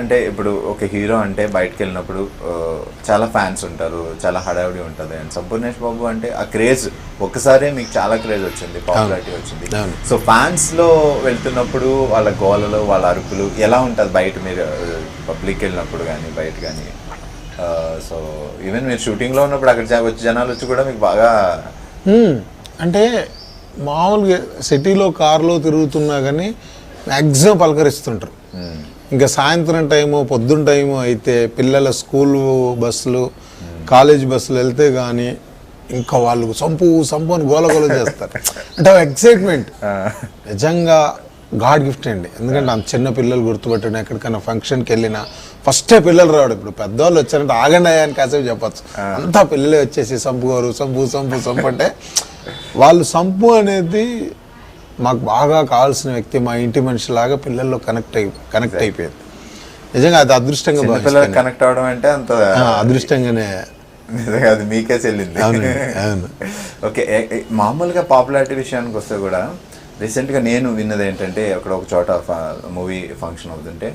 అంటే ఇప్పుడు ఒక హీరో అంటే బయటకు వెళ్ళినప్పుడు చాలా ఫ్యాన్స్ ఉంటారు, చాలా హడావిడి ఉంటుంది. అండ్ సంపూర్ణేష్ బాబు అంటే ఆ క్రేజ్ ఒక్కసారే మీకు చాలా క్రేజ్ వచ్చింది, పాపులారిటీ వచ్చింది. సో ఫ్యాన్స్లో వెళ్తున్నప్పుడు వాళ్ళ గోలలో వాళ్ళ అరుపులు ఎలా ఉంటుంది బయట, మీరు పబ్లిక్ వెళ్ళినప్పుడు కానీ బయట కానీ? సో ఈవెన్ మీరు షూటింగ్లో ఉన్నప్పుడు అక్కడ వచ్చి జనాలు వచ్చి కూడా మీకు బాగా అంటే మామూలుగా సిటీలో కారులో తిరుగుతున్నా కానీ మ్యాక్సిమం పలకరిస్తుంటారు. ఇంకా సాయంత్రం టైము పొద్దున్న టైము అయితే పిల్లల స్కూల్ బస్సులు కాలేజ్ బస్సులు వెళ్తే కానీ ఇంకా వాళ్ళు సంపు అని గోల చేస్తారు. అంటే ఎక్సైట్మెంట్ నిజంగా గాడ్ గిఫ్ట్ అండి. ఎందుకంటే అంత చిన్న పిల్లలు గుర్తుపెట్టడం, ఎక్కడికైనా ఫంక్షన్కి వెళ్ళినా ఫస్టే పిల్లలు రావడం. ఇప్పుడు పెద్దవాళ్ళు వచ్చారంటే ఆగండి అయ్యాని కాసేపు చెప్పచ్చు, అంతా పిల్లలే వచ్చేసి సంపు సంపు అంటే వాళ్ళు సంపు అనేది మాకు బాగా కావాల్సిన వ్యక్తి, మా ఇంటి మనిషి లాగా పిల్లల్లో కనెక్ట్ అయిపోయింది. నిజంగా అది అదృష్టంగా కనెక్ట్ అవడం అంటే అంత అదృష్టంగానే నిజంగా అది మీకే చెల్లింది. ఓకే, మామూలుగా పాపులారిటీ విషయానికి వస్తే కూడా రీసెంట్గా నేను విన్నది ఏంటంటే, అక్కడ ఒక చోట మూవీ ఫంక్షన్ అవుతుంటే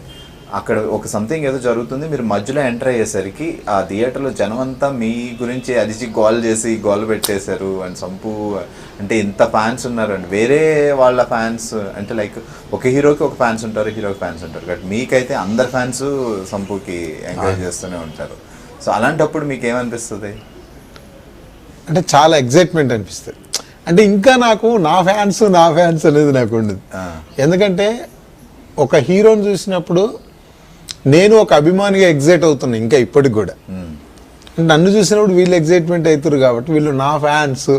అక్కడ ఒక సంథింగ్ ఏదో జరుగుతుంది, మీరు మధ్యలో ఎంటర్ అయ్యేసరికి ఆ థియేటర్లో జనం అంతా మీ గురించి అదిచి గోల్ పెట్టేశారు. అండ్ సంపు అంటే ఇంత ఫ్యాన్స్ ఉన్నారండి, వేరే వాళ్ళ ఫ్యాన్స్ అంటే లైక్ ఒక హీరోకి ఒక ఫ్యాన్స్ ఉంటారు, హీరోకి ఫ్యాన్స్ ఉంటారు, బట్ మీకైతే అందరు ఫ్యాన్స్ సంపుకి ఎంకరేజ్ చేస్తూనే ఉంటారు. సో అలాంటప్పుడు మీకు ఏమనిపిస్తుంది? అంటే చాలా ఎగ్జైట్మెంట్ అనిపిస్తుంది. అంటే ఇంకా నాకు నా ఫ్యాన్స్ అనేది నాకు ఉండదు. ఎందుకంటే ఒక హీరోని చూసినప్పుడు నేను ఒక అభిమానిగా ఎగ్జైట్ అవుతున్నా ఇంకా ఇప్పటికి కూడా. నన్ను చూసినప్పుడు వీళ్ళు ఎగ్జైట్మెంట్ అవుతారు కాబట్టి వీళ్ళు నా ఫ్యాన్స్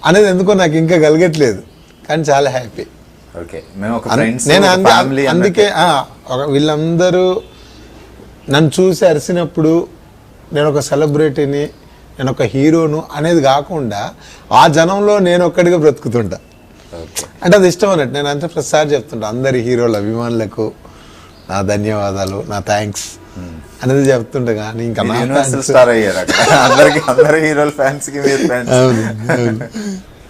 అనేది ఎందుకో నాకు ఇంకా కలగట్లేదు, కానీ చాలా హ్యాపీ. నేను అందుకే వీళ్ళందరూ నన్ను చూసి అరిసినప్పుడు నేను ఒక సెలబ్రిటీని, నేను ఒక హీరోను అనేది కాకుండా ఆ జనంలో నేను ఒక్కడిగా బ్రతుకుతుంటా. అంటే అది ఇష్టం అన్నట్టు. నేను అంతే ప్రతిసారి చెప్తుంటా, అందరి హీరోల అభిమానులకు నా ధన్యవాదాలు, నా థ్యాంక్స్ అనేది చెప్తుంటా. కానీ ఇంకా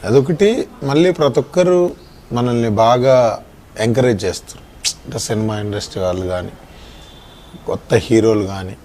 అదొకటి. మళ్ళీ ప్రతి ఒక్కరు మనల్ని బాగా ఎంకరేజ్ చేస్తారు. అంటే సినిమా ఇండస్ట్రీ వాళ్ళు కానీ, కొత్త హీరోలు కానీ